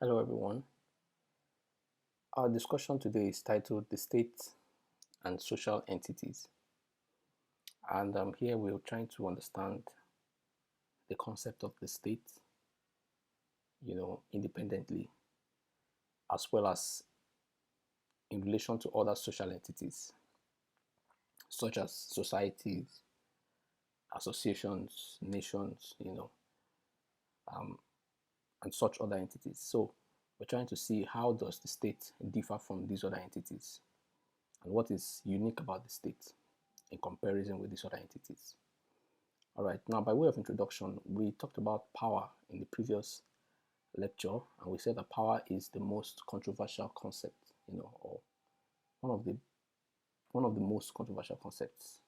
Hello, everyone. Our discussion today is titled The State and Social Entities. And here we're trying to understand the concept of the state, independently, as well as in relation to other social entities, such as societies, associations, nations, and such other entities. So we're trying to see how does the state differ from these other entities and what is unique about the state in comparison with these other entities. All right, now by way of introduction, we talked about power in the previous lecture, and we said that power is the most controversial concept, or one of the most controversial concepts.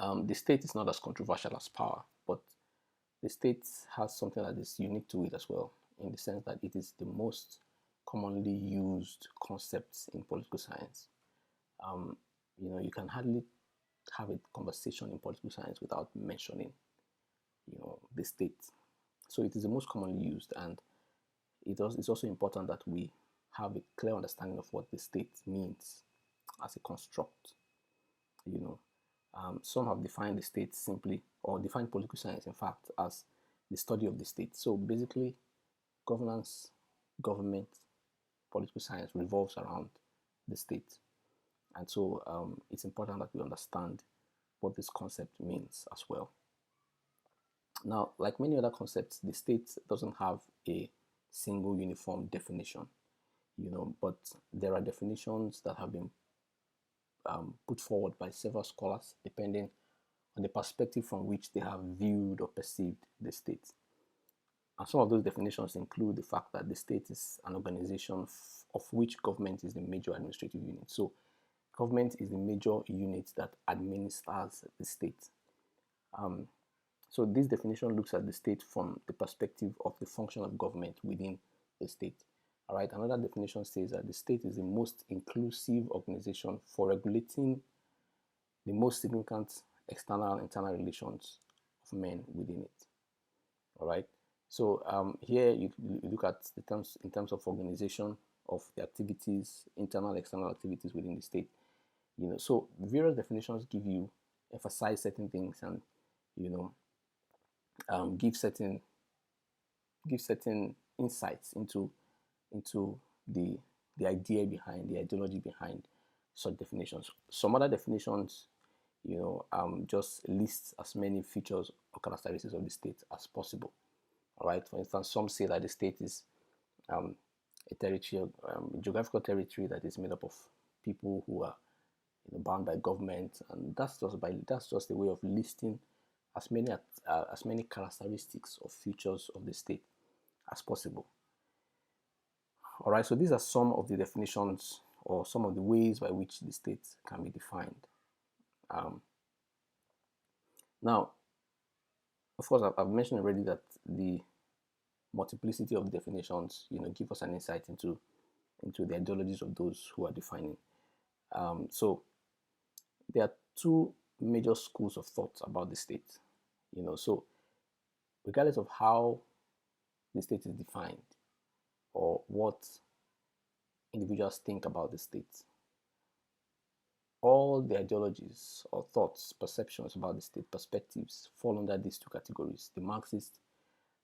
The state is not as controversial as power, but the state has something that is unique to it as well, in the sense that it is the most commonly used concept in political science. You can hardly have a conversation in political science without mentioning, the state. So it is the most commonly used, and it's also important that we have a clear understanding of what the state means as a construct. You know, some have defined the state simply, or defined political science, in fact, as the study of the state. So basically, governance, government, political science revolves around the state, and so it's important that we understand what this concept means as well. Now, like many other concepts, the state doesn't have a single uniform definition, but there are definitions that have been put forward by several scholars depending on the perspective from which they have viewed or perceived the state. And some of those definitions include the fact that the state is an organization of which government is the major administrative unit. So, government is the major unit that administers the state. So this definition looks at the state from the perspective of the function of government within the state. All right. Another definition says that the state is the most inclusive organization for regulating the most significant external and internal relations of men within it. All right. So here you look at the terms in terms of organization of the activities, internal, external activities within the state. So various definitions emphasize certain things and you know um, give certain give certain insights into the idea behind the ideology behind such definitions. Some other definitions, just list as many features or characteristics of the state as possible. All right. For instance, some say that the state is um, a territory, a geographical territory that is made up of people who are bound by government, and that's just a way of listing as many characteristics or features of the state as possible. All right, so these are some of the definitions or some of the ways by which the state can be defined. Um, Now, of course, I've mentioned already that the multiplicity of definitions, give us an insight into the ideologies of those who are defining. So there are two major schools of thought about the state. So regardless of how the state is defined or what individuals think about the state, all the ideologies or thoughts, perceptions about the state, perspectives fall under these two categories: the Marxist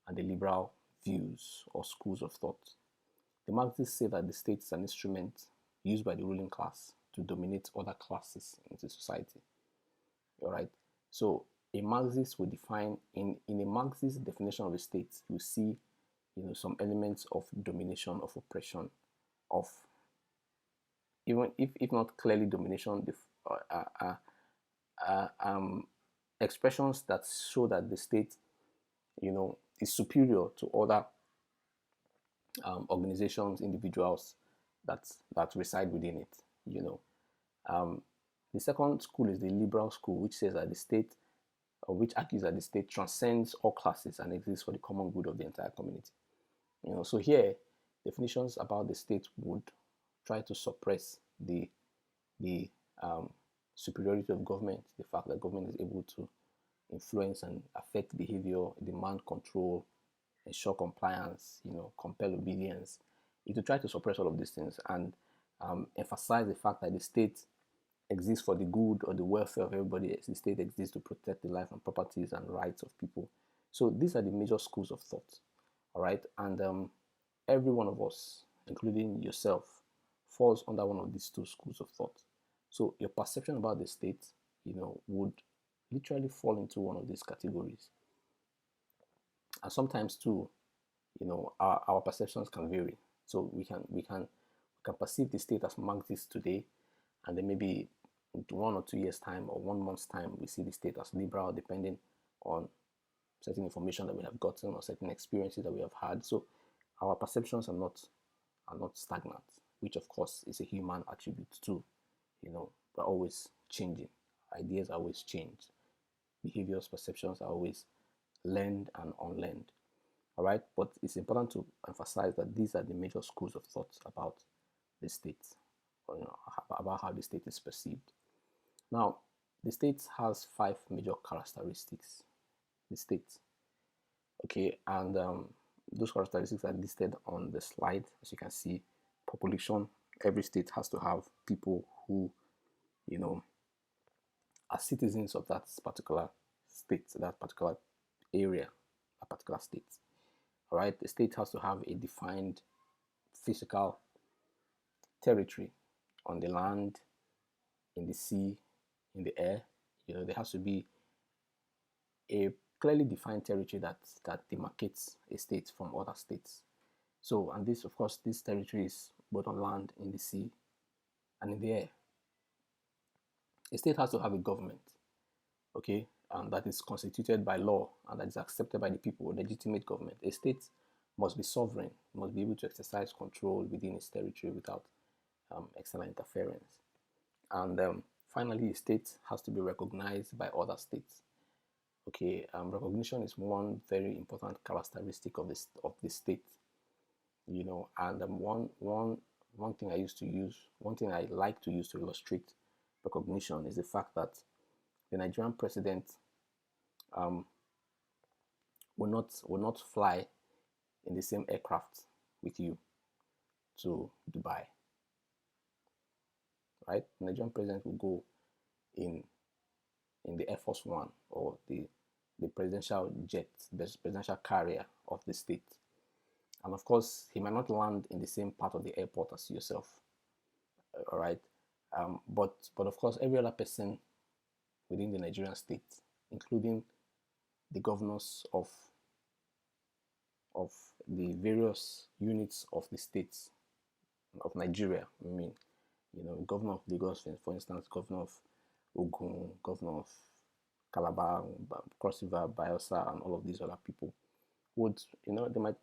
and the liberal views or schools of thought. The Marxists say that the state is an instrument used by the ruling class to dominate other classes into society. All right. So a Marxist will define in a Marxist definition of a state, you see, some elements of domination, of oppression, of even if not clearly domination, the uh, uh, expressions that show that the state, is superior to other organizations, individuals that reside within it. You know, um, the second school is the liberal school, which says that the state, or which argues that the state transcends all classes and exists for the common good of the entire community. So here, definitions about the state would try to suppress the superiority of government, the fact that government is able to influence and affect behavior, demand control, ensure compliance, compel obedience. It will try to suppress all of these things and emphasize the fact that the state exists for the good or the welfare of everybody else. The state exists to protect the life and properties and rights of people. So these are the major schools of thought, all right? And every one of us, including yourself, falls under one of these two schools of thought. So your perception about the state, would literally fall into one of these categories. And sometimes too, our perceptions can vary. So we can perceive the state as Marxist today, and then maybe in 1 or 2 years time or 1 month's time we see the state as liberal, depending on certain information that we have gotten or certain experiences that we have had. So our perceptions are not stagnant, which of course is a human attribute too. We're always changing. Ideas are always changed. Behaviors, perceptions are always learned and unlearned. All right, but it's important to emphasize that these are the major schools of thought about the state, or about how the state is perceived. Now, the state has 5 major characteristics. The state, okay, and those characteristics are listed on the slide. As you can see, population. Every state has to have people who, are citizens of that particular state, that particular area, a particular state. All right, the state has to have a defined physical territory on the land, in the sea, in the air. There has to be a clearly defined territory that demarcates a state from other states. So, and this, of course, this territory is both on land, in the sea, and in the air. A state has to have a government, okay, and that is constituted by law and that is accepted by the people, legitimate government. A state must be sovereign, must be able to exercise control within its territory without external interference. And finally, a state has to be recognized by other states. Okay, recognition is one very important characteristic of the state. And one thing I like to use to illustrate recognition is the fact that the Nigerian president will not fly in the same aircraft with you to Dubai, right? The Nigerian president will go in the Air Force One, or the presidential jet, the presidential carrier of the state. And of course, he might not land in the same part of the airport as yourself, all right? But of course, every other person within the Nigerian state, including the governors of the various units of the states of Nigeria. Governor of Lagos, for instance, governor of Ogun, governor of Calabar, Cross River, Bayelsa, and all of these other people would, they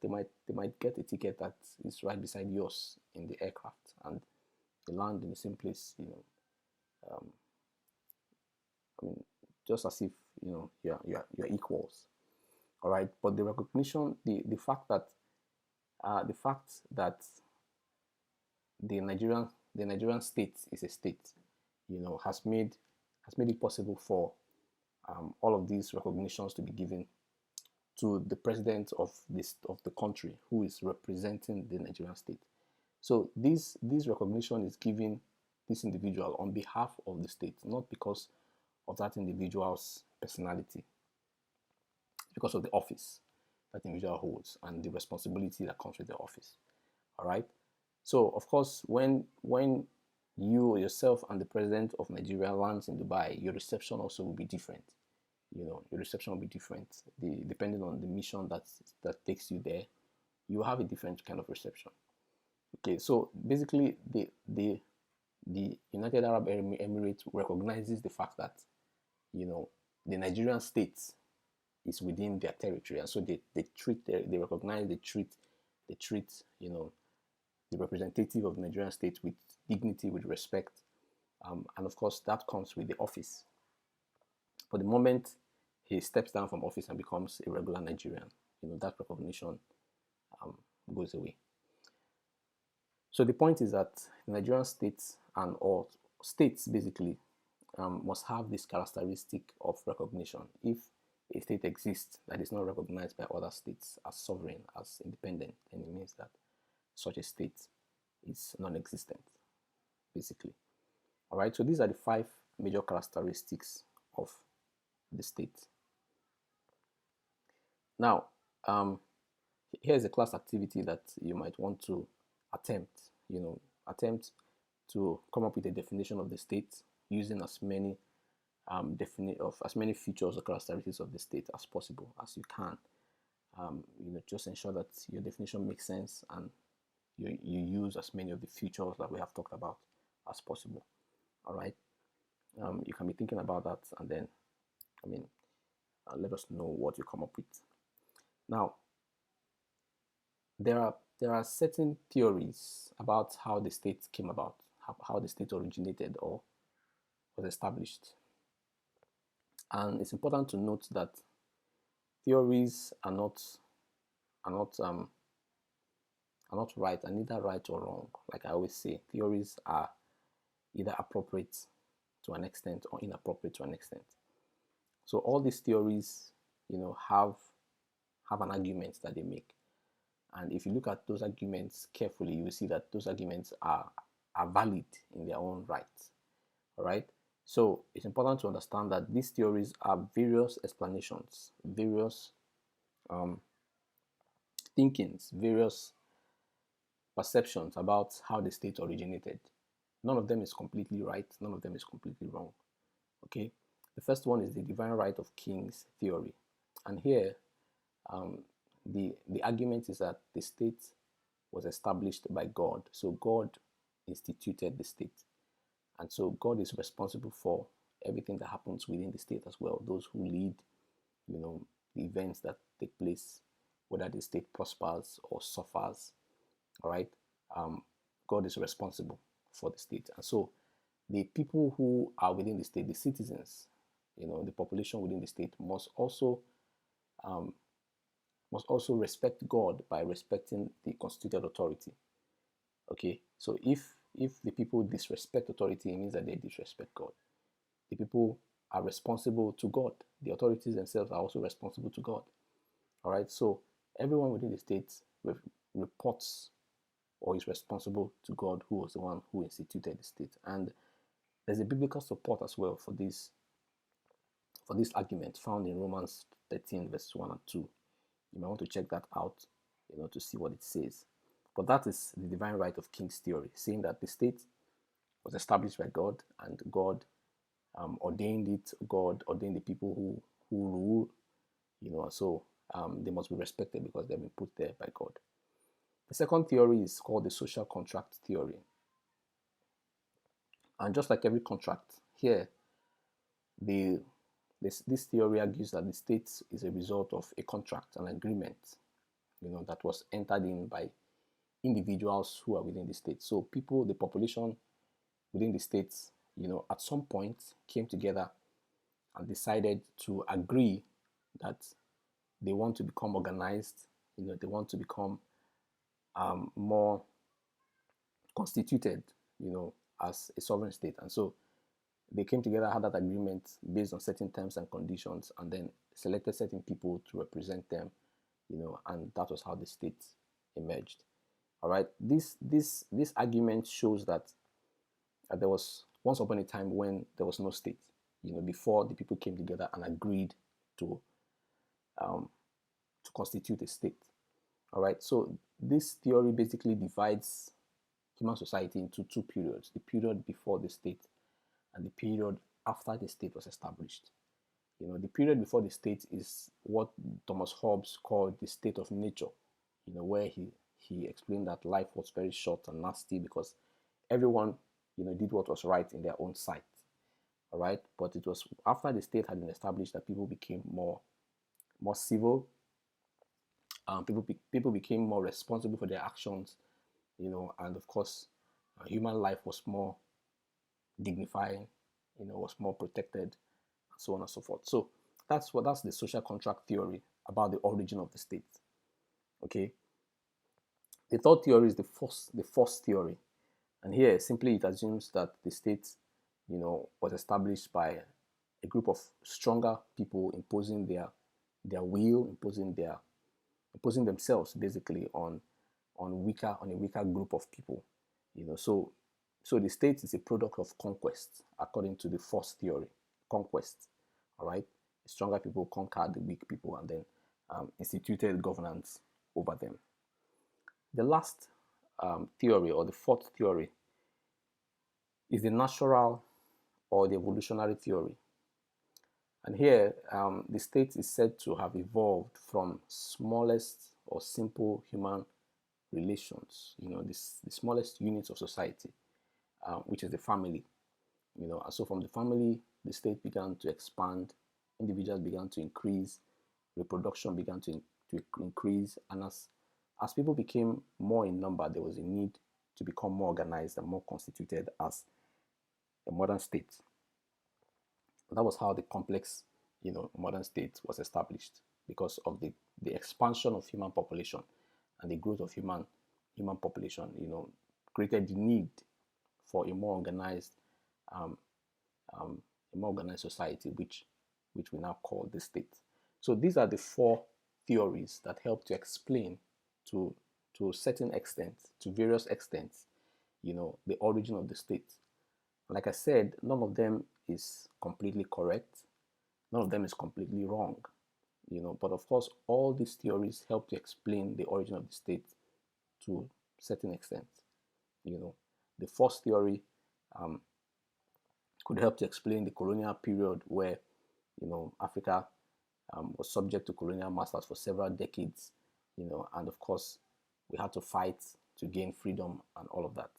might get a ticket that is right beside yours in the aircraft, and they land in the same place. Just as if you're equals. All right, but the recognition, the fact that the Nigerian state is a state, has made it possible for all of these recognitions to be given to the president of the country who is representing the Nigerian state. So this recognition is given this individual on behalf of the state, not because of that individual's personality, because of the office that individual holds and the responsibility that comes with the office. All right. So of course, when you yourself and the president of Nigeria lands in Dubai, your reception also will be different. Your reception will be different. Depending on the mission that takes you there, you have a different kind of reception. Okay, so basically, the United Arab Emirates recognizes the fact that the Nigerian state is within their territory, and so they recognize, they treat the representative of the Nigerian state with dignity, with respect, and of course that comes with the office. But the moment he steps down from office and becomes a regular Nigerian, that recognition goes away. So the point is that the Nigerian states or states basically must have this characteristic of recognition. If a state exists that is not recognized by other states as sovereign, as independent, then it means that such a state is non-existent, basically. All right, so these are the 5 major characteristics of the state. Now, here's a class activity that you might want to attempt. Attempt to come up with a definition of the state using as many as many features or characteristics of the state as possible as you can. Just ensure that your definition makes sense and you use as many of the features that we have talked about as possible. All right. You can be thinking about that, and then, let us know what you come up with. Now, there are certain theories about how the state came about, how the state originated or was established. And it's important to note that theories are not right, and neither right or wrong. Like I always say, theories are either appropriate to an extent or inappropriate to an extent. So all these theories, have an argument that they make. And if you look at those arguments carefully, you will see that those arguments are valid in their own right. All right. So it's important to understand that these theories are various explanations, various thinkings, various perceptions about how the state originated. None of them is completely right. None of them is completely wrong. Okay. The first one is the divine right of kings theory. And here, the argument is that the state was established by God. So God instituted the state. And so God is responsible for everything that happens within the state as well. Those who lead, the events that take place, whether the state prospers or suffers. All right. God is responsible for the state. And so the people who are within the state, the citizens, the population within the state must also respect God by respecting the constituted authority. Okay, so if the people disrespect authority, it means that they disrespect God. The people are responsible to God. The authorities themselves are also responsible to God. All right, so everyone within the state reports or is responsible to God, who was the one who instituted the state. And there's a biblical support as well for this argument found in Romans 13 verses 1 and 2. You might want to check that out, to see what it says. But that is the divine right of kings theory, saying that the state was established by God, and God ordained it. God ordained the people who rule, so they must be respected because they've been put there by God. The second theory is called the social contract theory. And just like every contract, here, this theory argues that the state is a result of a contract, an agreement, that was entered in by individuals who are within the state. So people, the population within the states, at some point came together and decided to agree that they want to become organized, they want to become more constituted, as a sovereign state. And so they came together, had that agreement based on certain terms and conditions, and then selected certain people to represent them, and that was how the state emerged. All right. This argument shows that there was once upon a time when there was no state, before the people came together and agreed to constitute a state. All right. So this theory basically divides human society into 2 periods: the period before the state and the period after the state was established. The period before the state is what Thomas Hobbes called the state of nature, where he explained that life was very short and nasty because everyone, did what was right in their own sight. All right. But it was after the state had been established that people became more civil. People became more responsible for their actions, and of course, human life was more dignifying, was more protected, and so on and so forth. So that's the social contract theory about the origin of the state. Okay. The third theory is the force theory, and here simply it assumes that the state, was established by a group of stronger people imposing their will, imposing themselves basically on a weaker group of people. So the state is a product of conquest, according to the first theory, conquest. All right, the stronger people conquered the weak people and then instituted governance over them. The last theory, or the fourth theory, is the natural or the evolutionary theory. And here, the state is said to have evolved from smallest or simple human relations, the smallest units of society, which is the family. And so from the family, the state began to expand, individuals began to increase, reproduction began to increase, and as people became more in number, there was a need to become more organized and more constituted as a modern state. That was how the complex, modern state was established, because of the expansion of human population and the growth of human population, created the need for a more organized society, which we now call the state. So these are the four theories that help to explain to a certain extent, to various extents, the origin of the state. Like I said, none of them is completely correct. None of them is completely wrong. But of course, all these theories help to explain the origin of the state to a certain extent. The first theory could help to explain the colonial period where, Africa was subject to colonial masters for several decades, and of course, we had to fight to gain freedom and all of that.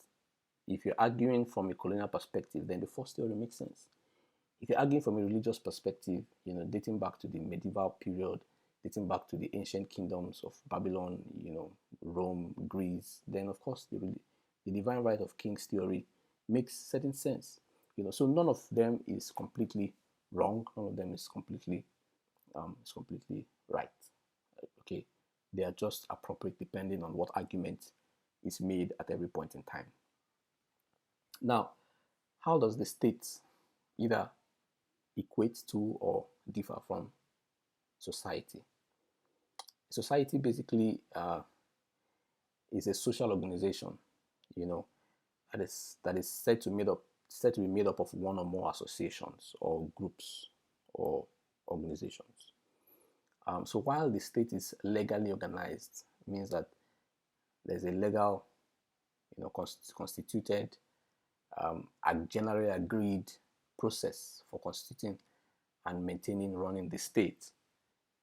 If you're arguing from a colonial perspective, then the first theory makes sense. If you're arguing from a religious perspective, dating back to the medieval period, dating back to the ancient kingdoms of Babylon, Rome, Greece, then of course the divine right of kings theory makes certain sense. So none of them is completely wrong. None of them is completely right. Okay, they are just appropriate depending on what argument is made at every point in time. Now, how does the state either equate to or differ from society? Society basically is a social organization, that is said to be made up of one or more associations or groups or organizations. So while the state is legally organized, it means that there's a legal, constituted, generally agreed process for constituting and maintaining, running the state.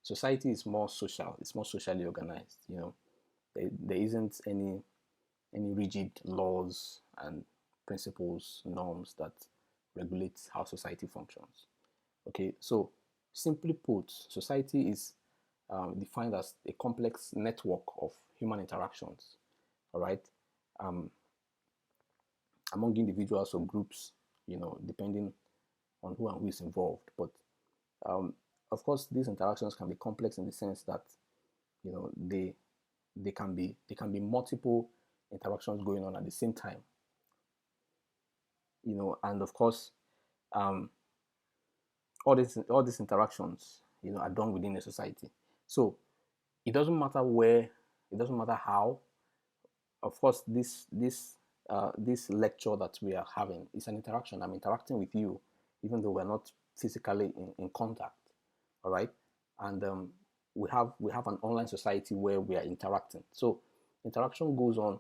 Society is more social. It's more socially organized. There isn't any rigid laws and principles, norms that regulate how society functions. Okay, so simply put, society is defined as a complex network of human interactions, all right, among individuals or groups, depending on who is involved. But of course, these interactions can be complex in the sense that, they can be multiple interactions going on at the same time. And of course, all these interactions, are done within a society. So it doesn't matter where, it doesn't matter how. Of course, this lecture that we are having is an interaction. I'm interacting with you, even though we're not physically in contact. All right, and we have an online society where we are interacting. So interaction goes on,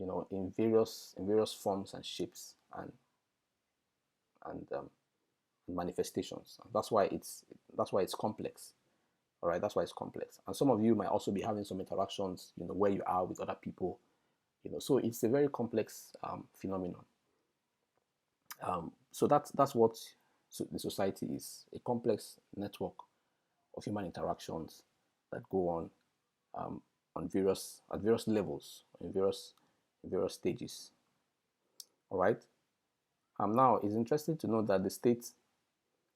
in various forms and shapes and manifestations. That's why it's complex. All right, that's why it's complex. And some of you might also be having some interactions, where you are with other people. So it's a very complex phenomenon. So that's what the society is: a complex network of human interactions that go on at various levels, in various stages. All right. Now it's interesting to know that the state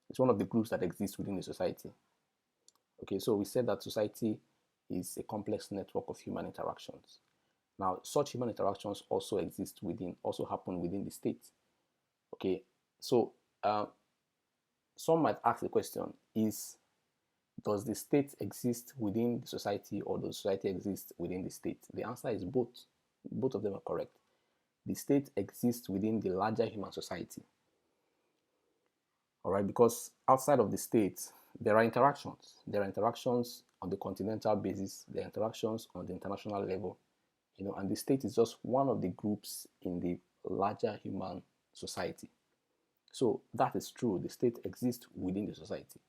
is one of the groups that exists within the society. Okay, so we said that society is a complex network of human interactions. Now, such human interactions also happen within the state. Okay, so some might ask the question, does the state exist within the society, or does society exist within the state? The answer is both. Both of them are correct. The state exists within the larger human society. All right, because outside of the state, there are interactions. There are interactions on the continental basis, there are interactions on the international level, and the state is just one of the groups in the larger human society. So that is true. The state exists within the society.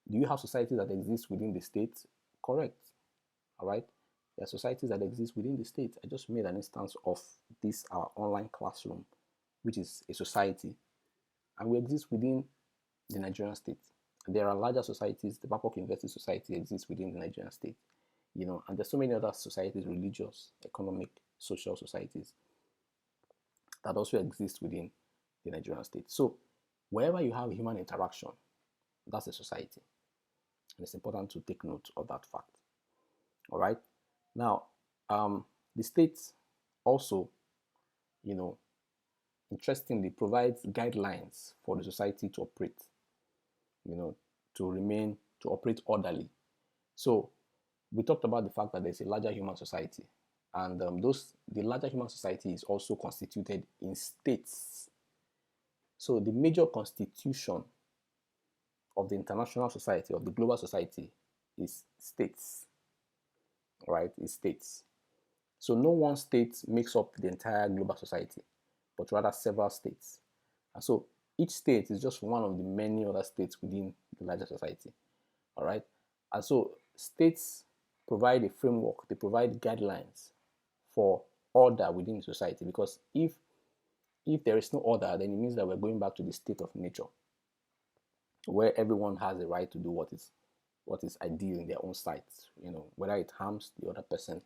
Do you have societies that exist within the state? Correct. All right. There are societies that exist within the state. I just made an instance of this, our online classroom, which is a society, and we exist within the Nigerian state. There are larger societies. The Babcock University Society exists within the Nigerian state, and there's so many other societies, religious, economic, social societies that also exist within the Nigerian state. So wherever you have human interaction, that's a society. And it's important to take note of that fact. All right. Now, the state also, interestingly, provides guidelines for the society to operate, to operate orderly. So we talked about the fact that there's a larger human society, and the larger human society is also constituted in states. So the major constitution of the international society, of the global society, is states, right? Is states. So no one state makes up the entire global society, but rather several states. And so each state is just one of the many other states within the larger society. All right. And so states provide a framework, they provide guidelines for order within society, because if there is no order, then it means that we're going back to the state of nature, where everyone has the right to do what is ideal in their own sight, whether it harms the other person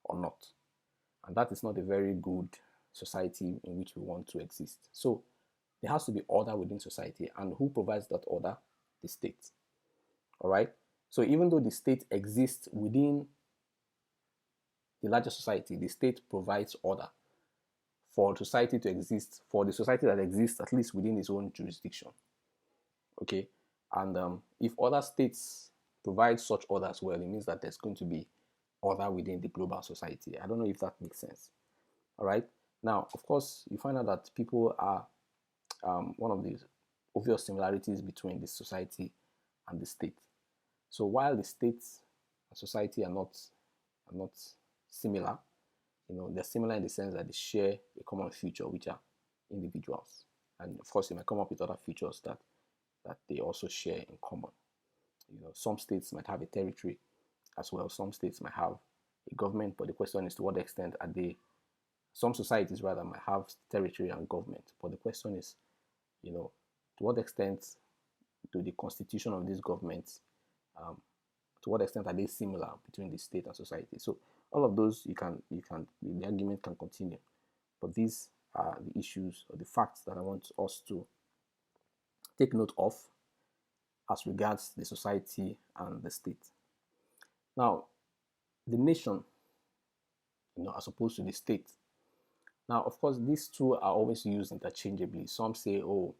or not. And that is not a very good society in which we want to exist. So there has to be order within society, and who provides that order? The state. All right. So even though the state exists within the larger society, the state provides order for society to exist, for the society that exists at least within its own jurisdiction. Okay. And if other states provide such order as well, it means that there's going to be order within the global society. I don't know if that makes sense. All right. Now, of course, you find out that people are one of the obvious similarities between the society and the state. So while the state and society are not similar, they're similar in the sense that they share a common feature, which are individuals. And of course, they might come up with other features that they also share in common. Some states might have a territory as well. Some states might have a government, but the question is, to what extent are they? Some societies rather might have territory and government, but the question is, to what extent do the constitution of these governments, to what extent are they similar between the state and society? So all of those, the argument can continue, but these are the issues or the facts that I want us to take note of as regards the society and the state. Now, the nation, as opposed to the state. Now, of course, these two are always used interchangeably. Some say, oh,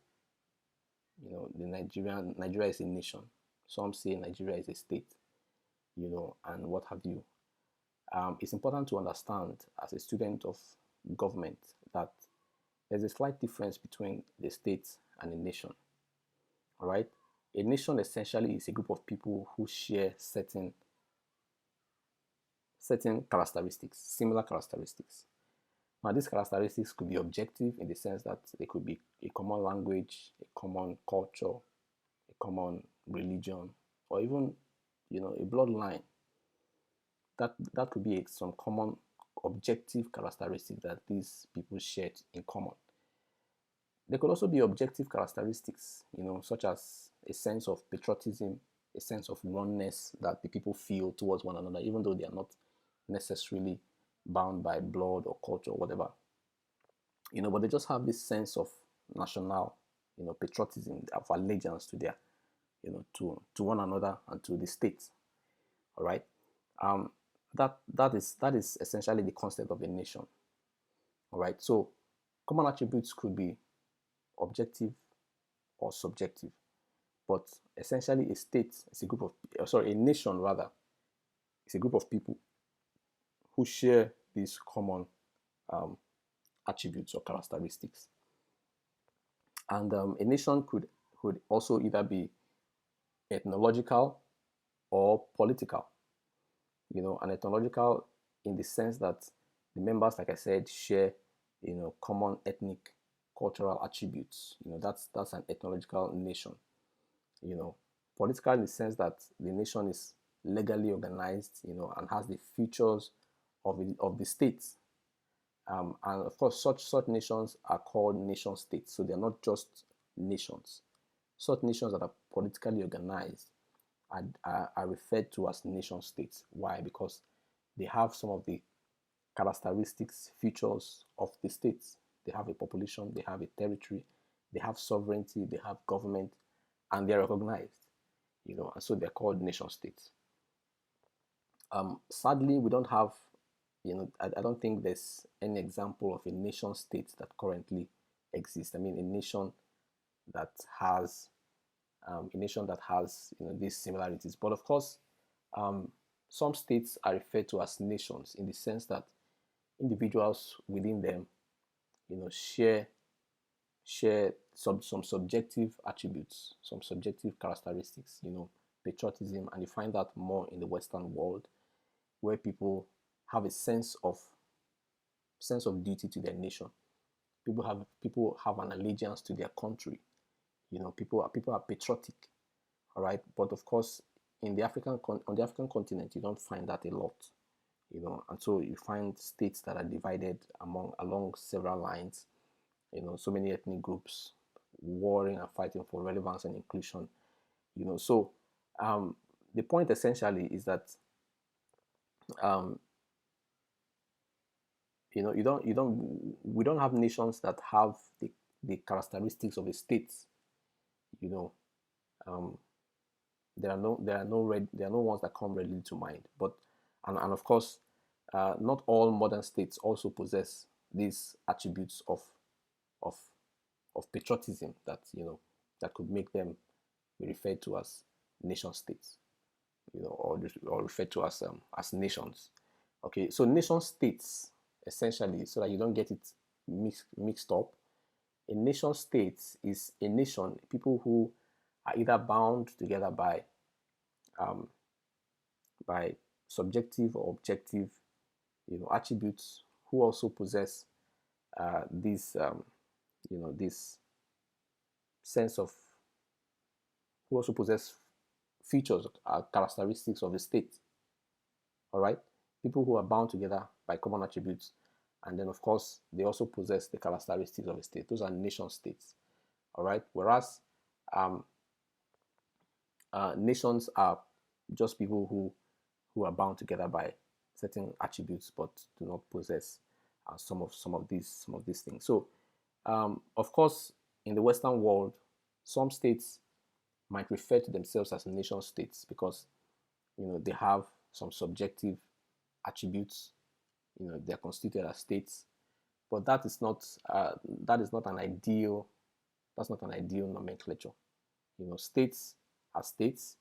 Nigeria is a nation. Some say Nigeria is a state, and what have you. It's important to understand as a student of government that there's a slight difference between the state and a nation. All right. A nation essentially is a group of people who share certain characteristics, similar characteristics. Now, these characteristics could be objective in the sense that they could be a common language, a common culture, a common religion, or even, a bloodline. That could be some common objective characteristic that these people shared in common. There could also be objective characteristics, such as a sense of patriotism, a sense of oneness that the people feel towards one another, even though they are not necessarily bound by blood or culture or whatever. But they just have this sense of national, patriotism, of allegiance to their, to one another and to the state. All right. That is essentially the concept of a nation. All right. So common attributes could be objective or subjective. But essentially, a state is a group of, a nation rather, is a group of people who share these common um, attributes or characteristics. And a nation could also either be ethnological or political. An ethnological in the sense that the members, like I said, share common ethnic cultural attributes. That's an ethnological nation. Political in the sense that the nation is legally organized, and has the features of the state. And of course, such nations are called nation states. So they are not just nations. Such nations that are politically organized are referred to as nation states. Why? Because they have some of the characteristics, features of the states. They have a population, they have a territory, they have sovereignty, they have government, and they're recognized. And so they're called nation states. Sadly, we don't have, I don't think there's any example of a nation state that currently exists. I mean, a nation that has these similarities. But of course, some states are referred to as nations in the sense that individuals within them, share some subjective attributes, some subjective characteristics, patriotism, and you find that more in the Western world, where people have a sense of duty to their nation. People have an allegiance to their country. People are patriotic, all right. But of course, on the African continent, you don't find that a lot, and so you find states that are divided along several lines. So many ethnic groups warring and fighting for relevance and inclusion. So the point essentially is that we don't have nations that have the characteristics of a state. Um, there are no ones that come readily to mind. But and of course, not all modern states also possess these attributes of of patriotism that that could make them be referred to as nation states, or referred to as nations. Okay, so nation states essentially, so that you don't get it mixed up. A nation state is a nation, people who are either bound together um, by subjective or objective, attributes, who also possess this sense of, who also possess features, characteristics of the state. All right, people who are bound together by common attributes, and then of course they also possess the characteristics of a state. Those are nation states. All right, whereas nations are just people who are bound together by certain attributes but do not possess some of these things. So of course, in the Western world, some states might refer to themselves as nation states because they have some subjective attributes. They are constituted as states, but that is not an ideal. That's not an ideal nomenclature. States are states,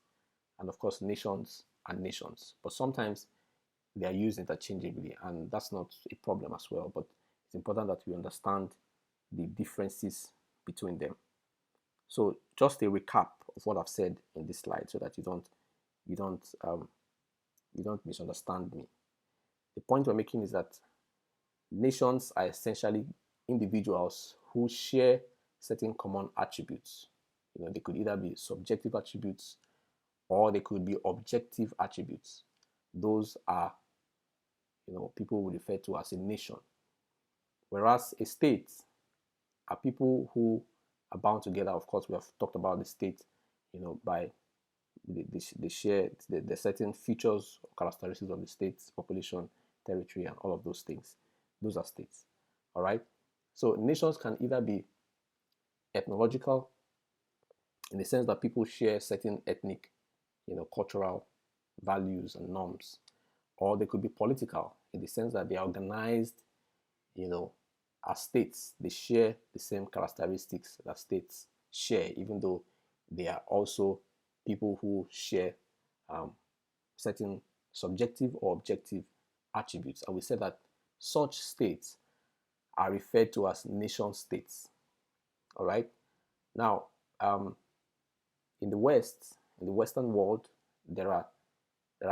and of course nations are nations. But sometimes they are used interchangeably, and that's not a problem as well. But it's important that we understand the differences between them. So just a recap of what I've said in this slide, so that you don't misunderstand me. The point we're making is that nations are essentially individuals who share certain common attributes. They could either be subjective attributes or they could be objective attributes. Those are, people would refer to as a nation. Whereas a state are people who are bound together. Of course, we have talked about the state, by they share the certain features or characteristics of the state's population, territory, and all of those things. Those are states. All right. So nations can either be ethnological, in the sense that people share certain ethnic, cultural values and norms, or they could be political, in the sense that they are organized, as states. They share the same characteristics that states share, even though they are also people who share certain subjective or objective attributes. And we said that such states are referred to as nation states. All right. Now, in the West, in the Western world, there are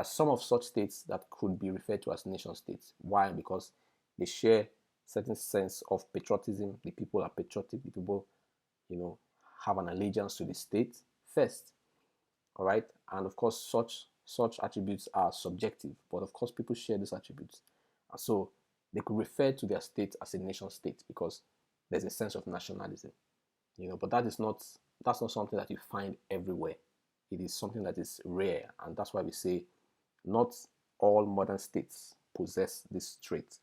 some of such states that could be referred to as nation states. Why? Because they share certain sense of patriotism. The people are patriotic. The people, have an allegiance to the state first. All right, and of course, such attributes are subjective, but of course, people share these attributes, and so they could refer to their state as a nation state because there's a sense of nationalism. But that's not something that you find everywhere. It is something that is rare, and that's why we say not all modern states possess this trait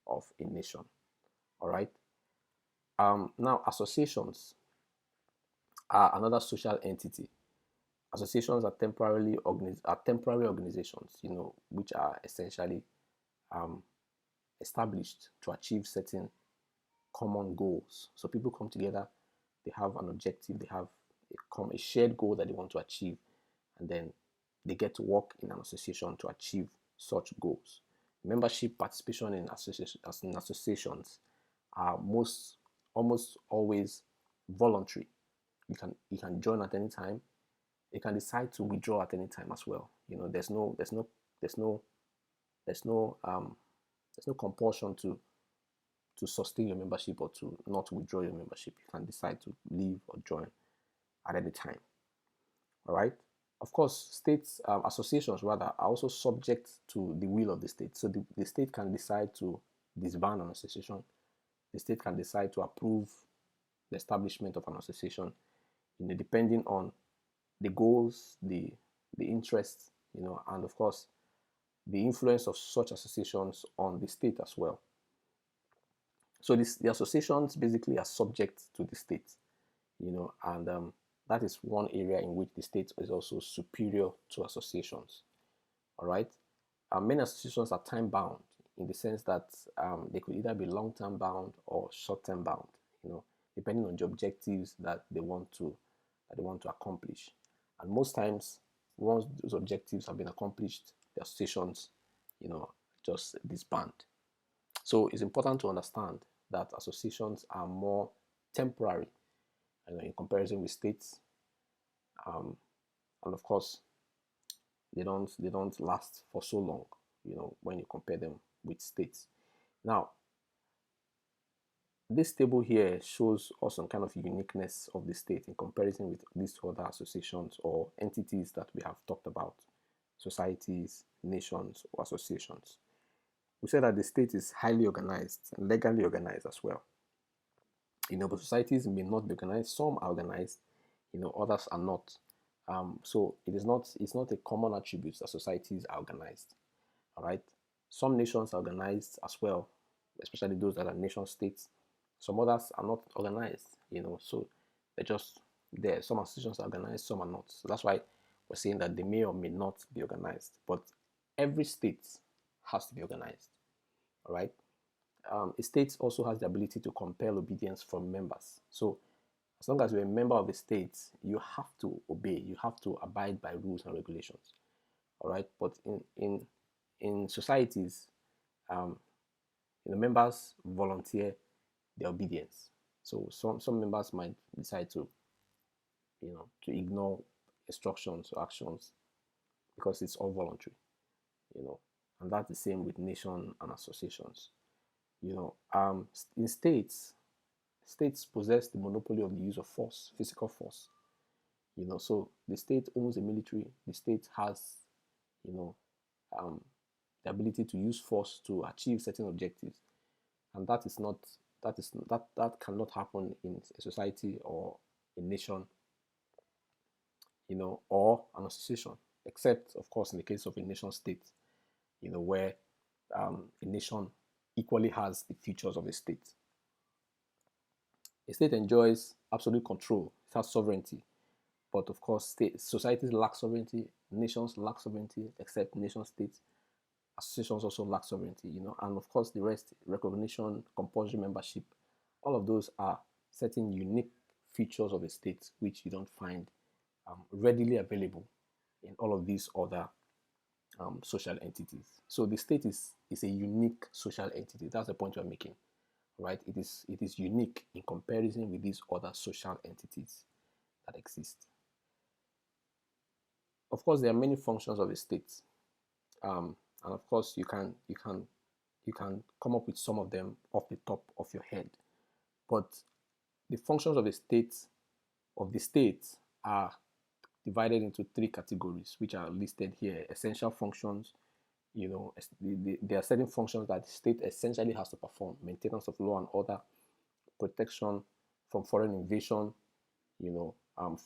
of a nation. All right. Now, associations are another social entity. Associations are temporary organizations, which are essentially established to achieve certain common goals. So people come together, they have an objective, they have a shared goal that they want to achieve, and then they get to work in an association to achieve such goals. Membership participation in associations are almost always voluntary. You can join at any time. You can decide to withdraw at any time as well. There's no compulsion to sustain your membership or to not withdraw your membership. You can decide to leave or join at any time. All right. Of course, associations rather are also subject to the will of the state. So the state can decide to disband an association. The state can decide to approve the establishment of an association, depending on the goals, the interests, and of course, the influence of such associations on the state as well. So the associations basically are subject to the state, and that is one area in which the state is also superior to associations. All right. Many associations are time bound in the sense that they could either be long-term bound or short-term bound, depending on the objectives that they want to accomplish. And most times, once those objectives have been accomplished, the associations, just disband. So it's important to understand that associations are more temporary, in comparison with states, and of course, they don't last for so long, when you compare them with states. Now, this table here shows us some kind of uniqueness of the state in comparison with these other associations or entities that we have talked about, societies, nations, or associations. We said that the state is highly organized and legally organized as well. But societies may not be organized. Some are organized, others are not. So it's not a common attribute that societies are organized. All right. Some nations are organized as well, especially those that are nation states. Some others are not organized, so they're just there. Some associations are organized, some are not. So that's why we're saying that they may or may not be organized. But every state has to be organized. All right. A state also has the ability to compel obedience from members. So as long as you're a member of the state, you have to obey. You have to abide by rules and regulations. All right. But in societies, members volunteer their obedience. So some members might decide to ignore instructions or actions because it's all voluntary, and that's the same with nations and associations. In states possess the monopoly of the use of force, physical force. So the state owns the military. The state has, the ability to use force to achieve certain objectives, and that cannot happen in a society or a nation, or an association, except of course in the case of a nation state, where a nation equally has the features of a state. A state enjoys absolute control, it has sovereignty, but of course societies lack sovereignty, nations lack sovereignty, except nation states. Associations also lack sovereignty, and of course the rest, recognition, compulsory membership, all of those are certain unique features of a state which you don't find readily available in all of these other social entities. So the state is a unique social entity. That's the point you're making, right? It is unique in comparison with these other social entities that exist. Of course, there are many functions of a state, and of course, you can come up with some of them off the top of your head. But the functions of the state are divided into three categories, which are listed here. Essential functions, there are certain functions that the state essentially has to perform: maintenance of law and order, protection from foreign invasion,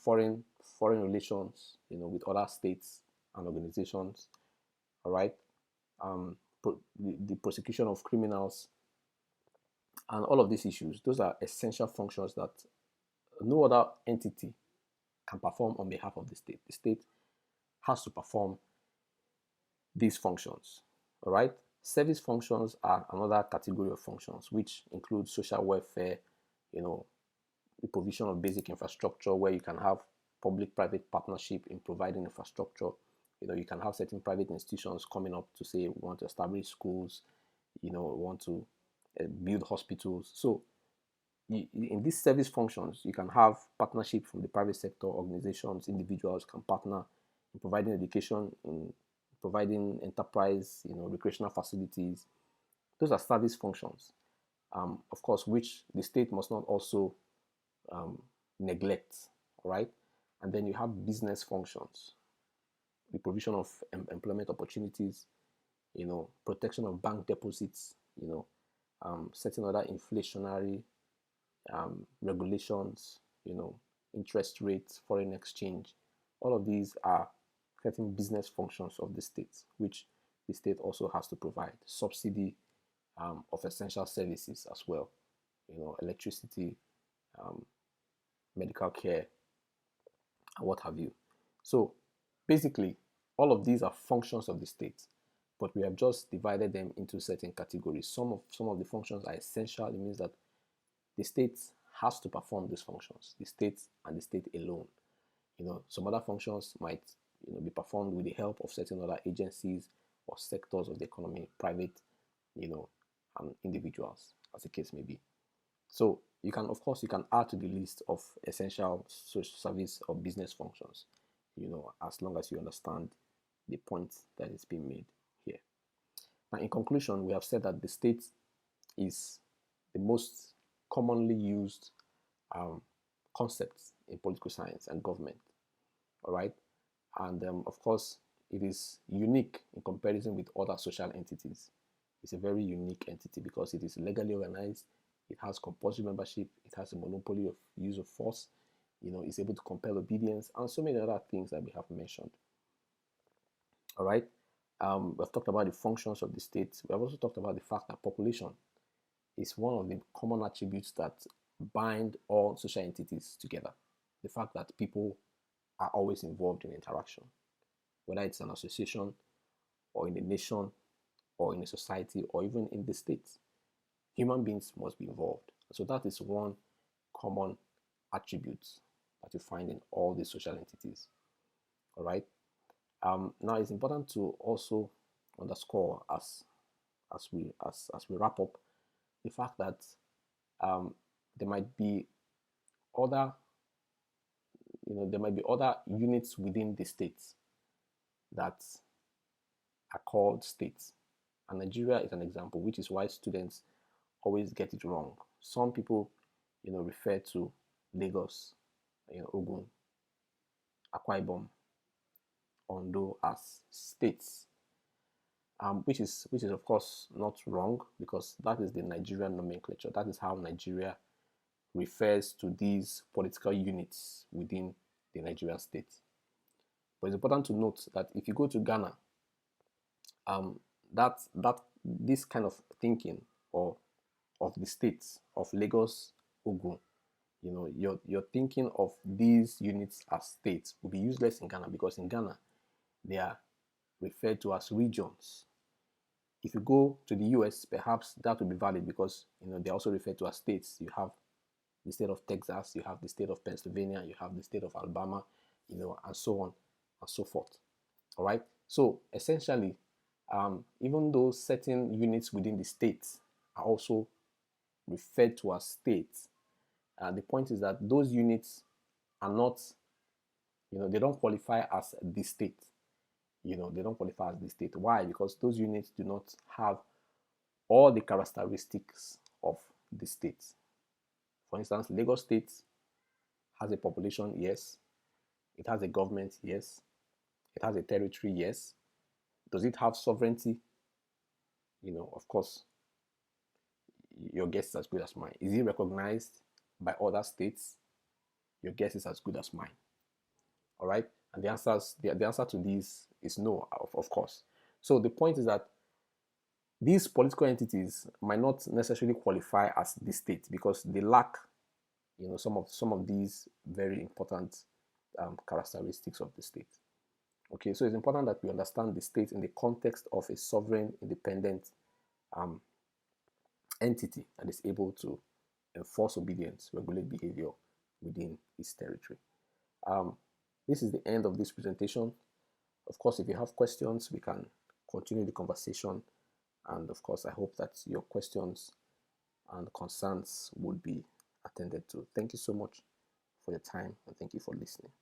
foreign relations, with other states and organizations. All right, the prosecution of criminals, and all of these issues. Those are essential functions that no other entity can perform on behalf of the state. The state has to perform these functions. All right. Service functions are another category of functions, which include social welfare, the provision of basic infrastructure, where you can have public-private partnership in providing infrastructure. You can have certain private institutions coming up to say we want to establish schools, we want to build hospitals. So in these service functions, you can have partnership from the private sector. Organizations, individuals can partner in providing education, in providing enterprise, recreational facilities. Those are service functions, of course, which the state must not also neglect. Right? And then you have business functions, the provision of employment opportunities, protection of bank deposits, certain other inflationary regulations, interest rates, foreign exchange. All of these are certain business functions of the state, which the state also has to provide. Subsidy of essential services as well, electricity, medical care, and what have you. So basically, all of these are functions of the state, but we have just divided them into certain categories. Some of the functions are essential. It means that the state has to perform these functions, the state and the state alone. Some other functions might be performed with the help of certain other agencies or sectors of the economy, private, individuals, as the case may be. So of course, you can add to the list of essential social service or business functions, as long as you understand the point that is being made here. Now, in conclusion, we have said that the state is the most commonly used concepts in political science and government. All right, and of course, it is unique in comparison with other social entities. It's a very unique entity because it is legally organized. It has compulsory membership. It has a monopoly of use of force. It's able to compel obedience and so many other things that we have mentioned. All right. We've talked about the functions of the state. We have also talked about the fact that population is one of the common attributes that bind all social entities together. The fact that people are always involved in interaction, whether it's an association or in a nation or in a society or even in the state. Human beings must be involved. So that is one common attribute that you find in all these social entities. All right. Now it's important to also underscore as we wrap up the fact that there might be other units within the states that are called states, and Nigeria is an example, which is why students always get it wrong. Some people refer to Lagos, Ogun, Akwa Ibom, Ondo as states, which is of course not wrong, because that is the Nigerian nomenclature. That is how Nigeria refers to these political units within the Nigerian state. But it's important to note that if you go to Ghana, that this kind of thinking or of the states of Lagos, Ogun, you're thinking of these units as states will be useless in Ghana, because in Ghana they are referred to as regions. If you go to the US, perhaps that will be valid, because they're also referred to as states. You have the state of Texas, you have the state of Pennsylvania, you have the state of Alabama, and so on and so forth. All right. So essentially, even though certain units within the states are also referred to as states, the point is that those units are not, they don't qualify as the state. They don't qualify as the state. Why? Because those units do not have all the characteristics of the state. For instance, Lagos State has a population, yes. It has a government, yes. It has a territory, yes. Does it have sovereignty? Of course, your guess is as good as mine. Is it recognized by other states? Your guess is as good as mine. All right. And the answer to these is no, of course. So the point is that these political entities might not necessarily qualify as the state because they lack, some of these very important characteristics of the state. Okay, so it's important that we understand the state in the context of a sovereign, independent entity that is able to enforce obedience, regulate behavior within its territory. This is the end of this presentation. Of course, if you have questions, we can continue the conversation. And of course, I hope that your questions and concerns would be attended to. Thank you so much for your time, and thank you for listening.